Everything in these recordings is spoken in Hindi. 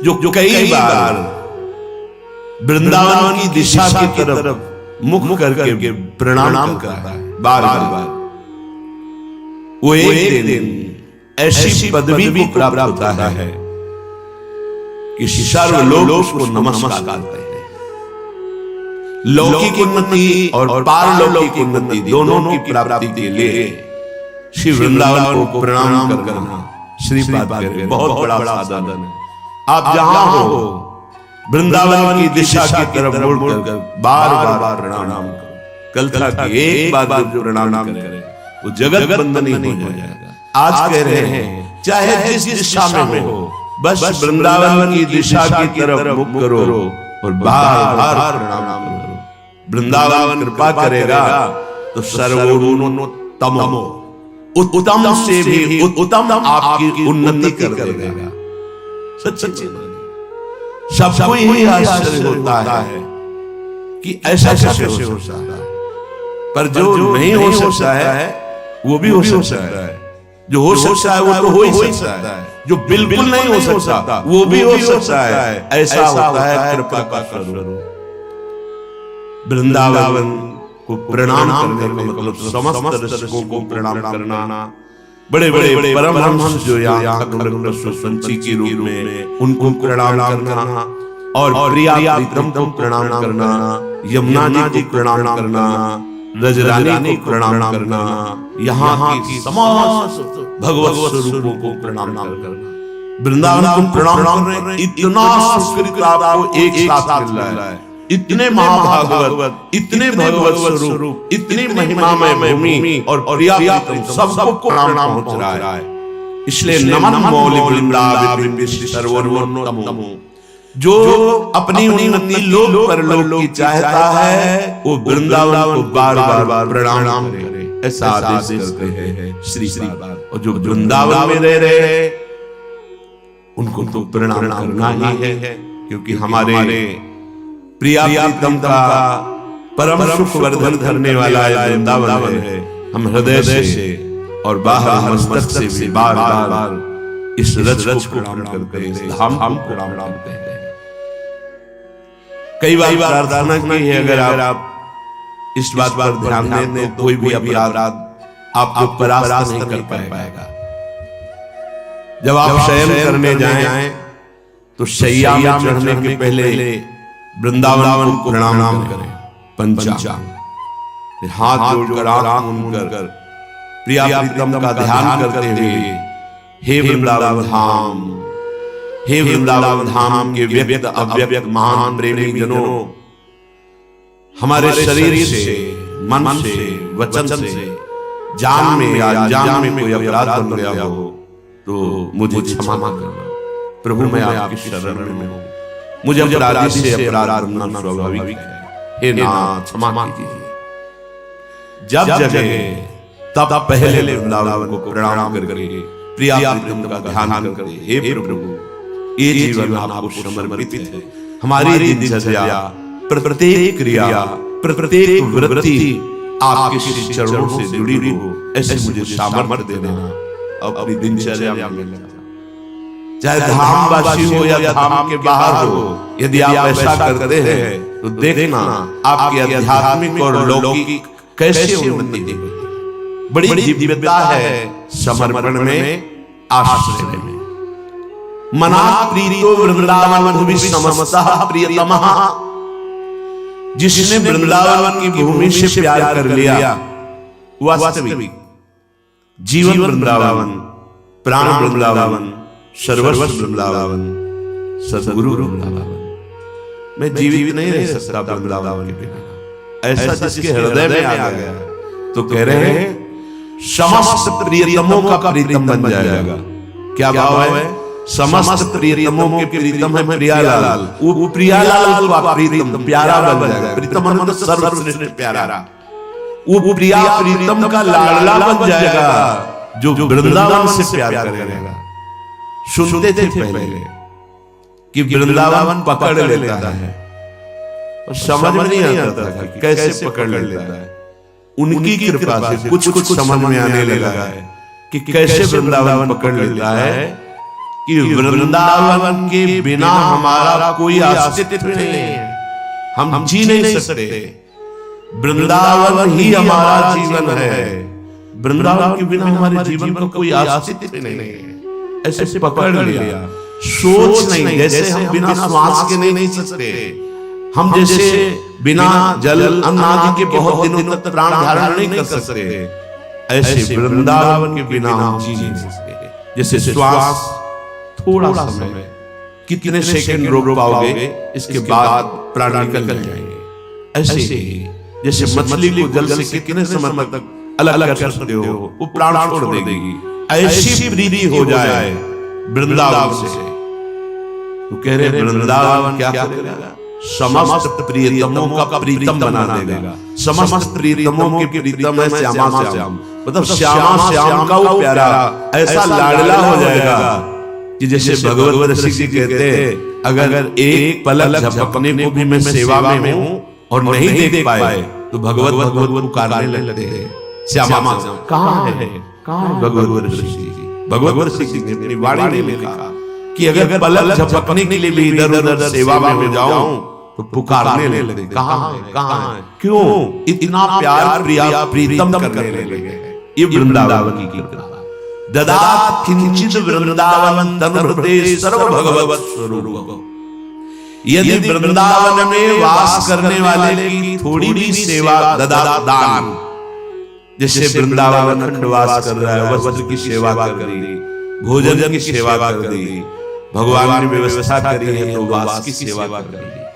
जो कई बार वृंदावन की दिशा की तरफ मुख करके प्रणाम करता है बार बार, वो एक दिन ऐसी पदवी को प्राप्त होता है कि सर्वलोक उसको नमस्कार करते हैं। लौकिक उन्नति और पारलौकिक उन्नति दोनों की प्राप्ति के लिए श्री वृंदावन को प्रणाम करना श्रीपाद कह रहे हैं, बहुत बड़ा साधन है। आप जहां हो वृंदावन की दिशा की तरफ मुड़कर बार बार प्रणाम करो। कल था कि एक बार जो प्रणाम करे वो जगत बंदनी हो जाएगा। आज कह रहे हैं चाहे जिस दिशा में हो, बस वृंदावन की दिशा की तरफ मुख करो और बार बार प्रणाम करो। वृंदावन कृपा करेगा तो सर्वोन्नतम उत्तम से भी उत्तम आपकी उन्नति कर देगा। सच्ची सबको यही आश्चर्य होता है कि ऐसा कैसे हो सकता है, पर जो नहीं हो सकता है वो भी हो सकता है। जो हो सकता है वो तो हो ही सकता है, जो बिल्कुल नहीं हो सकता वो भी हो सकता है। ऐसा होता है कृपा का स्वरूप। वृंदावन को प्रणाम करने का मतलब समस्त दर्शकों को प्रणाम करना। बड़े बड़े परमहंस जो यहाँ संची के रूप में उनको प्रणाम करना, और प्रिया प्रीतम को प्रणाम करना, यमुना जी को प्रणाम करना, रजरानी को प्रणाम करना, यहाँ की समस्त भगवत स्वरूपों को प्रणाम करना। वृंदावन को प्रणाम करना इतना संस्कृत आपको एक साथ मिल रहा है। इतने महाभागवत, इतने भगवत स्वरूप, इतनी महिमामय भूमि और प्रिया सबको प्रणाम पहुंच रहा है। इसलिए नमन मौलि वृंदावन सर्वोन्नतम। जो अपनी उन्नति लोक परलोक की चाहता है वो वृंदावन को बार बार प्रणाम करे, ऐसा आदेश करते हैं श्री श्री। और जो वृंदावन में रह रहे हैं उनको तो प्रणाम करना ही है, क्योंकि हमारे प्रिया प्रीतम का परम सुख वर्धन करने वाला वृंदावन है। हम हृदय से और बाहर मस्तक से भी बार बार इस रज को प्रणाम करते हैं, इस धाम को प्रणाम करते हैं। कई बार प्रार्थना की है, अगर आप इस बात पर ध्यान दें तो कोई भी अपराध आपको परास्त नहीं कर पाएगा। जब आप शयन करने जाएं तो शैया में चढ़ने के पहले वृंदावन को प्रणाम करें, पंचांग हाथ जोड़कर आंख मूंद कर प्रिया प्रीतम का ध्यान करते हुए, हे वृंदावन धाम, हे वृंदावन धाम के व्यक्त अव्यक्त महान प्रेमी जनों, हमारे शरीर से, मन से, वचन से, जान में या अनजान में कोई अपराध बन गया हो तो मुझे क्षमा करना। प्रभु मैं आपकी शरण में हूँ, मुझे अपराधी से अपराध करना स्वाभाविक है, हे नाथ क्षमा कीजिए। जब जगह तब पहले वृंदावन को प्रणाम करके प्रिया प्रीतम का ध्यान करके, हे प्रभु ये जीवन आपको समर्पित है। हमारी दिनचर्या, प्रत्येक क्रिया, प्रत्येक वृत्ति आपके श्री चरणों से जुड़ी हो, ऐसे मुझे सामर्थ्य दे देना। अपनी दिनचर्या में चाहे धामवासी हो या धाम के बाहर हो, यदि आप ऐसा करते हैं तो देखना आपकी आध्यात्मिक और लौकिक कैसे उन्नति होगी। बड़ी दिव्यता है समर्पण में, आश्रय में। मना प्रीतो वृंदावन भूमि समस्तः प्रियतमः। जिसने वृंदावन की भूमि से प्यार कर लिया, वास्तविक जीवन वृंदावन, प्राण वृंदावन, सर्वस्व वृंदावन, सद्गुरु वृंदावन। मैं जीवित नहीं रह सकता वृंदावन के बिना। ऐसा जिसके हृदय में आ गया तो कह रहे हैं समस्त प्रियतमों का प्रीतम बन जाएगा। क्या भाव है? समस्त प्रियतमों के प्रीतम है प्रियालाल। वो प्रियालाल का प्रीतम प्यारा बन जाएगा। प्रीतम मतलब सर्वश्रेष्ठ प्यारा। वो प्रिया प्रीतम का लाडला बन जाएगा जो वृंदावन से प्यार करेगा। सुनते थे पहले कि वृंदावन पकड़ लेता है, और समझ में नहीं आता था कि कैसे पकड़ लेता है। उनकी कृपा से कुछ कुछ समझ में आने लगा है कि कैसे वृंदावन पकड़ लेता है, कि वृंदावन के बिना हमारा कोई अस्तित्व नहीं है, हम जी नहीं सकते। वृंदावन ही हमारा जीवन है, वृंदावन के बिना हमारे जीवन का कोई अस्तित्व नहीं है। ऐसे पकड़ लिया, सोच नहीं, जैसे हम बिना श्वास के नहीं सकते, हम जैसे बिना जल अन्न आदि के बहुत दिनों तक प्राण धारण नहीं कर सकते, ऐसे वृंदावन के बिना हम जी नहीं सकते। जैसे श्वास थोड़ा समय, कितने सेकंड रोक पाओगे, इसके बाद प्राण निकल जाएंगे। ऐसे ही जैसे मछली को जल से कितने समय तक अलग कर सकते हो, वो प्राण छोड़ देगी। ऐसी प्रीति हो जाए वृंदावन से, तो कह रहे वृंदावन क्या करेगा? समस्त प्रियतमों का प्रीतम बना देगा। समस्त प्रियतमों के प्रीतम है श्यामा श्याम, मतलब श्यामा श्याम का वो प्यारा ऐसा लाडला हो जाएगा कि जैसे भगवत ऋषि जी कहते हैं, अगर एक पलक झपकने को भी मैं सेवा में हूँ और नहीं देख पाए तो भगवत भगवत पुकारने लगते हैं। श्यामा कहाँ है भगवत ऋषि जी? भगवत ऋषि जी ने अपनी वाणी में लिखा कि अगर पलक झपकने के लिए भी इधर उधर सेवा में हो जाऊं तो पुकारने लगते, कहाँ है? क्यों इतना प्यार प्रिया प्रीतम करने लगे? ये वृंदावन की कृपा। ददात किंचित वृंदावन तनु हृदय सर्व भगवत स्वरूप। यदि वृंदावन में वास करने वाले की थोड़ी भी सेवा, ददात दान, जैसे वृंदावन अखंड वास कर रहा है, वस्त्र की सेवा कर दी, भोजन की सेवा कर दी, भगवान ने व्यवस्था करी है तो वास की सेवा कर दी।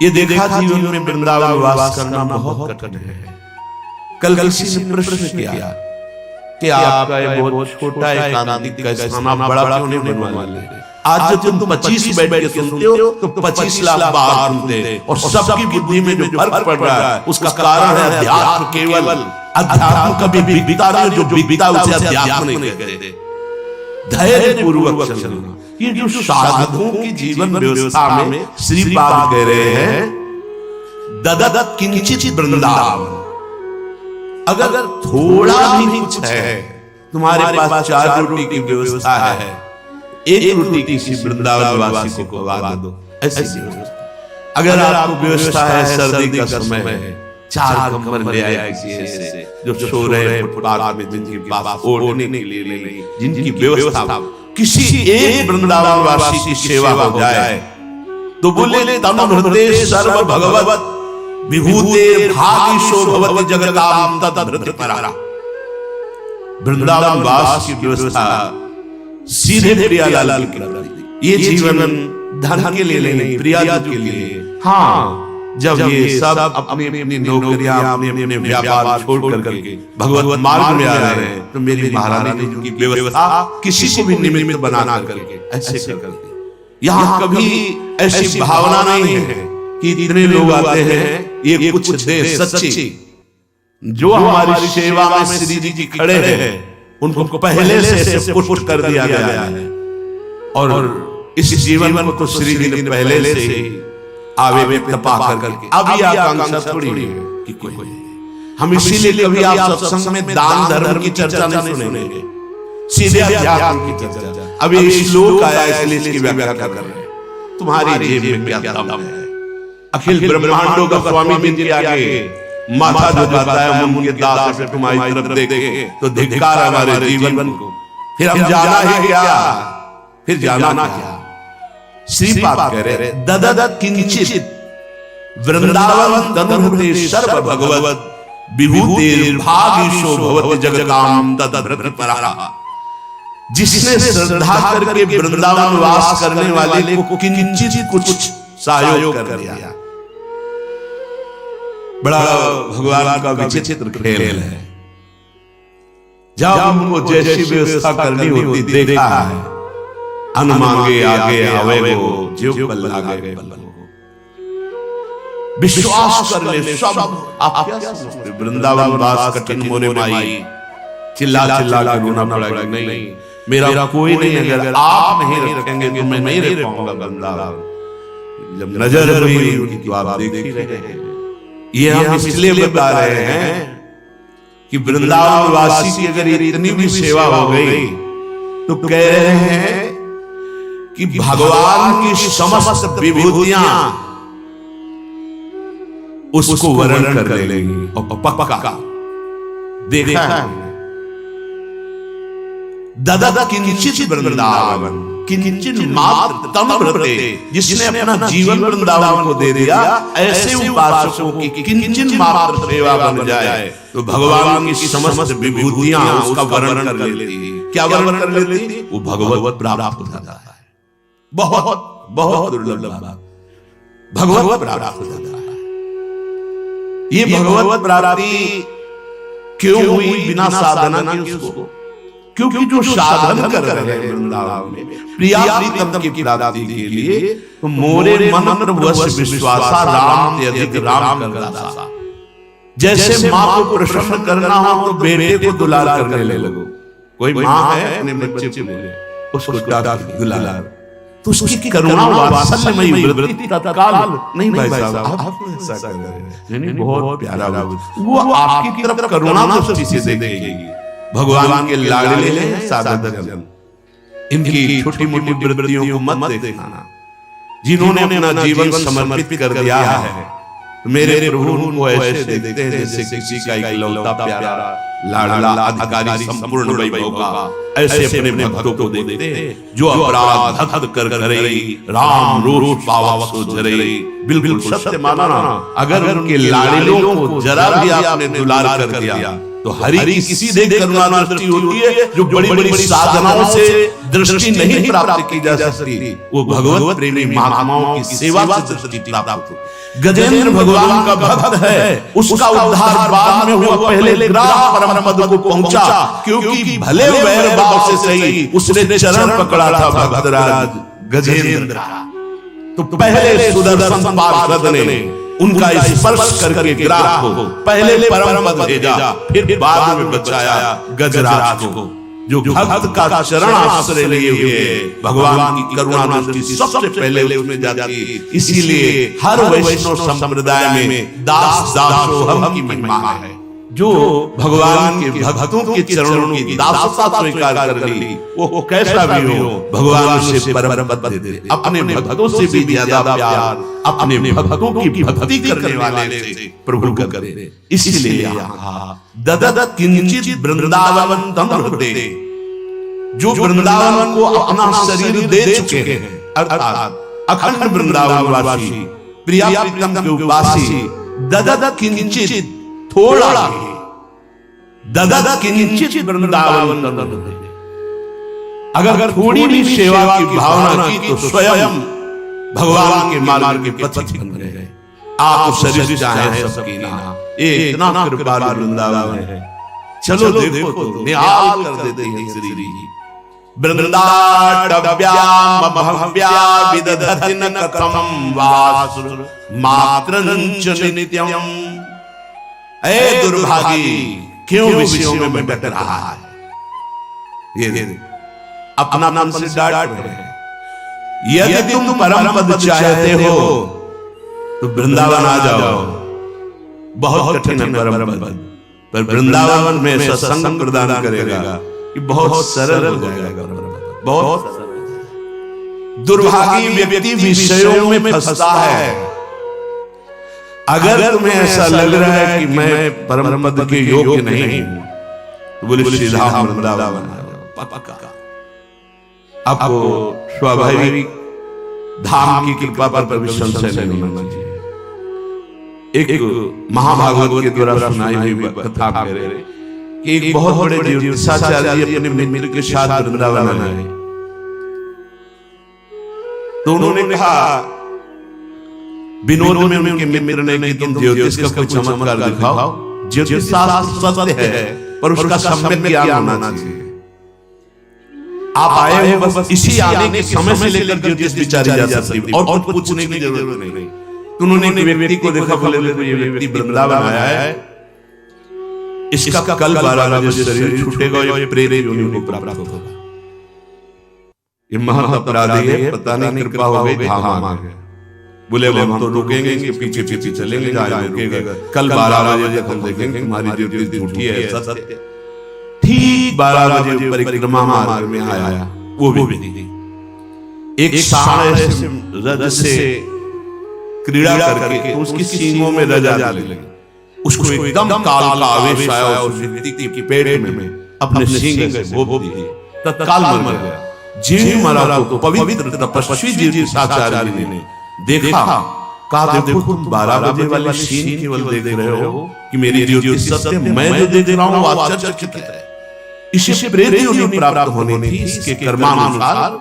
ये देखा जीवन में वृंदावन वास करना बहुत कठिन है। कल किसी ने प्रश्न किया कि आपका ये बहुत छोटा एकांतिक का स्थान बड़ा क्यों नहीं बनवा लेते? आज जब तुम 25 बैठ के सुनते हो तो 25 लाख बार सुनते, और सबकी बुद्धि में जो फर्क पड़ रहा है उसका कारण है अध्यात्म। केवल अध्यात्म कभी बिकता नहीं, जो बिकता उसे अध्यात्म नहीं कहते। धैर्य पूर्वक चलना, ये जो साधुओं की जीवन व्यवस्था में श्रीपाद कह रहे हैं, ददत किंचित वृंदावन। अगर थोड़ा भी कुछ है, तुम्हारे पास 4 रोटी की व्यवस्था है, एक रोटी किसी वृंदावन वासी को खवा दो, ऐसी व्यवस्था। अगर आपको व्यवस्था है, सर्दी का समय है, 4 कंबल ले आए किसी ऐसे जो सो रहे हैं फुटपाथ में, जिनके पास ओढ़ने के लिए नहीं, जिनकी व्यवस्था, किसी एक वृंदावन वासी की सेवा हो जाए तो बोले तनु हृदय सर्व भगवत विभूते भागीशो भवति जगताम तत परा। वृंदावन वास की व्यवस्था सीधे प्रियालाल की करती। ये जीवन धन के लिए नहीं, प्रियालाल के लिए। हाँ, जब ये सब अपनी अपनी नौकरियां, अपने व्यापार छोड़ करके भगवत मार्ग में आ रहे हैं, तो मेरी महारानी ने उनकी व्यवस्था किसी को भी निमित्त बना करके ऐसे कर दी। यहाँ कभी ऐसी भावना नहीं है कि इतने लोग आते हैं, ये कुछ दे सच्ची। जो हमारी सेवा में श्री जी खड़े हैं, उनको पहले से पुष्ट कर दिया गया है, और इस जीवन को श्री जी ने पहले से आवे में तपा करके, अभी आकांक्षा थोड़ी है कि कोई। हम इसीलिए कभी आप सत्संग में दान धर्म की चर्चा नहीं सुनेंगे, सीधे अध्यात्म की चर्चा। अभी एक श्लोक आया इसलिए इसकी व्याख्या कर रहे हैं। तुम्हारी जेब में क्या दम है? अखिल ब्रह्मांडों का स्वामी जिनके आगे माथा झुकाता है, हम उनके दास पे तुम्हारी तरफ देखे तो धिक्कार हमारे जीवन को। फिर हम जाना है क्या? फिर जाना क्या? श्रीपाद कह रहे ददत किंचित वृंदावन तनु हृदय सर्व भगवत विभूते भागीशो भवति जगताम तत परा। जिसने श्रद्धा करके वृंदावन वास करने वाले को किंचित कुछ सहयोग कर दिया, बड़ा भगवान का विचित्र खेल है। जब हमको जैसी व्यवस्था करनी होती देखा है, अन मांगे आगे आवे वो, जो पल लागे पल हो। विश्वास कर ले सब। आप क्या समझते? वृंदावन वास कठिन मोरे माई, चिल्ला चिल्ला के रोना पड़ेगा। नहीं, मेरा कोई नहीं, अगर आप नहीं रखेंगे तो मैं नहीं रह पाऊंगा वृंदावन। जब नजर हुई उनकी तो आप देख ही रहे हैं। ये हम इसलिए बता रहे हैं कि वृंदावन वासी की अगर इतनी भी सेवा हो गई तो कह रहे हैं कि भगवान की समस्त विभूतियां उसको वर्णन कर लेंगी। और पक्का देखा है, ददद किंचित वृंदावन किंचित मात्र तमृते, जिसने अपना जीवन वृंदावन को दे दिया, ऐसे उपासकों की किंचित मात्र सेवा बन जाए तो भगवान की समस्त विभूतियां उसका वर्णन कर लेती। क्या वर्णन कर लेती? वो भगवत प्राप्त हो जाता है। बहुत बहुत दुर्लभ भगवत प्राप्त हो जाता है। ये भगवत प्राप्ति क्यों हुई बिना साधना की उसको? क्योंकि जो साधन कर रहे हैं वृंदावन में प्रिया प्रीतम की प्राप्ति के लिए, तो मोरे मन वश विश्वासा राम ते अधिक राम कर दासा। जैसे माँ को प्रसन्न करना हो तो बेटे को दुलार करने ले लगो। कोई माँ है अपने बच्चे को बोले उसको दुलार, तो उसकी करुणा वात्सल्यमयी वृत्ति तत्काल नहीं भाई साहब आप ऐसा कर रहे हैं, नहीं बहुत प्यारा, वो आपकी तरफ करुणा दृष्टि से देखेगी। भगवान के लाडले हैं साधक जन, इनकी छोटी मोटी वृत्तियों को मत देखना। जिन्होंने अपना जीवन समर्पित कर दिया है, मेरे प्रभु उनको ऐसे देखते हैं जैसे किसी का इकलौता प्यारा लाडला अधिकारी संपूर्ण वैभव का, ऐसे अपने भक्तों को देखते हैं जो अपराध धद कर करे राम रोष पावक सो जरे। बिल्कुल सत्य माना, अगर उनके लाडलों को जरा भी आपने दुलार कर दिया तो हरि की सीधे करुणा दृष्टि होती है, जो बड़ी बड़ी साधनाओं से दृष्टि नहीं प्राप्त की जा सकती, वो भगवत प्रेमी महात्माओं की सेवा से दृष्टि प्राप्त हो। गजेंद्र भगवान का भक्त है, उसका उद्धार बाद में हुआ, पहले ग्राम परम पद को पहुंचा, क्योंकि भले वैर भाव से सही उसने चरण पकड़ा था भक्तराज गजेंद्र का। तो पहले सुदर्शन पार्षद ने उनका स्पर्श करके ग्राह को पहले परम पद भेजा, फिर बाद में बचाया गजराज को, जो भक्त का चरण आश्रय लिए हुए भगवान की करुणा दृष्टि सबसे पहले उसमें जाती। इसीलिए हर वैष्णव संप्रदाय में दास दासोहम की महिमा है। जो भगवान के भक्तों के चरणों की दासता स्वीकार कर ली, वो कैसा भी हो भगवान से परम पद दे, अपने भक्तों से भी ज्यादा प्यार अपने भक्तों की भक्ति करने वाले से प्रभु करे। इसलिए ददद किंचित वृंदावन तमृते, जो वृंदावन को अपना शरीर दे चुके हैं, अर्थात अखंड वृंदावन वासी प्रिया प्रीतम के उपासी, ददद किंचित थोड़ा, ददद किंचित वृंदावन तमृते। अगर थोड़ी भी सेवा की भावना की तो स्वयं भगवान के मार्ग के पथिक बन गए। आप शरीर चाहे सबकी ना, ये इतना कृपालु वृंदावन है। चलो देखो तो निहाल कर देते हैं श्री जी। वृंदाटव्याम भव्या विदधति न कथम वासुर मात्रंच नित्यम। ऐ दुर्भागी, क्यों विषयों में भटक रहा है? ये अपना मन से डांट रहे हैं। यदि तुम परम पद चाहते हो तो वृंदावन आ जाओ। बहुत कठिन है परम पद, पर वृंदावन में सत्संग प्रदान करेगा कि बहुत सरल हो जाएगा। बहुत सरल। दुर्भागी व्यक्ति विषयों में फंसता है। अगर तुम्हें ऐसा लग रहा है कि मैं परम पद के योग्य नहीं हूं, तो बोले सीधा वृंदावन आ जाओ। पक्का आपको स्वाभाविक धाम की कृपा पर भी संशय नहीं होना चाहिए। एक महाभागवत के द्वारा सुनाई हुई कथा कह रहे कि एक बहुत बड़े ज्योतिषाचार्य अपने मित्र के साथ वृंदावन आए, तो उन्होंने कहा विनोद में उनके मित्र ने कि तुम ज्योतिष का कोई चमत्कार दिखाओ। ज्योतिष शास्त्र सत्य है, पर उसका सम्यक ज्ञान होना चाहिए। आप आए हो बस इसी आने के समय से लेकर ज्योतिष विचारी जा सकती और कुछ पूछने की जरूरत नहीं। तो उन्होंने एक व्यक्ति को देखा, बोले ये व्यक्ति वृंदावन आया है, इसका कल 12 बजे शरीर छूटेगा, ये प्रेत योनि को प्राप्त होगा। ये महत अपराधी है, पता नहीं कृपा हो गई धाम आ गए। बोले हम तो रुकेंगे, इसके पीछे पीछे चलेंगे, जहाँ रुकेगा कल 12 बजे तक हम देखेंगे तुम्हारी ज्योतिष झूठी है सत्य। ठीक 12 बजे परिक्रमा मार्ग में आया वो व्यक्ति। एक सांड ऐसे रज से क्रीड़ा करके उसकी सींगों में रजा लगी। उसको एकदम काल का आवेश आया, उस व्यक्ति की पेट में अपने सींग से भोंक दिए, तत्काल मर गया। जीव मरा तो पवित्र तपस्वी जीव साचार्य ने देखा, कहा देखो तुम 12 बजे वाली सीन केवल देख रहे हो कि मेरी ज्योति सत्य, मैं जो देख रहा हूं आश्चर्यचकित है। इसे प्रेरित होने प्राप्त होने थी इसके कर्मानुसार,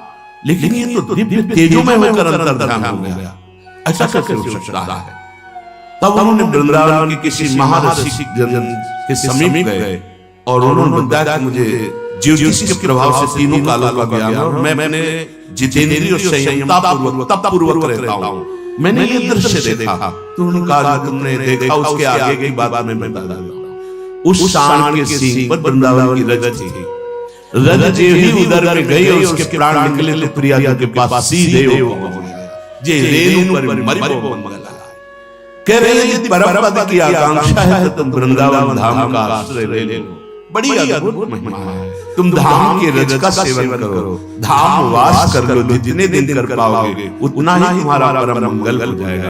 लेकिन ये तो दिव्य तेजों में होकर अंतर्धान हो गया, ऐसा कैसे हो सकता है? तब उन्होंने वृंदावन के किसी महाऋषि जन के समीप गए और उन्होंने बताया कि मुझे ज्योतिष के प्रभाव से तीनों कालों का ज्ञान है और मैंने जितेंद्रिय और संयमता पूर्वक तप पूर्वक रहता हूं, मैंने ये दृश्य देखा। तो उन्होंने कहा तुमने देखा, उसके आगे की बात में बता रहा हूं। उस सांड के सींग पर वृंदावन की रज थी। रज ही उधर में गई और उसके प्राण निकले तो प्रिया के पास सीधे हो जे रेणु पर मरिबो मंगला। कह रहे हैं यदि परमपद की आकांक्षा है तो तुम वृंदावन धाम का आश्रय ले लो, बड़ी अद्भुत महिमा है। तुम धाम के रज का सेवन करो, धाम वास कर लो, जितने दिन कर पाओगे उतना ही तुम्हारा परम मंगल हो जाएगा।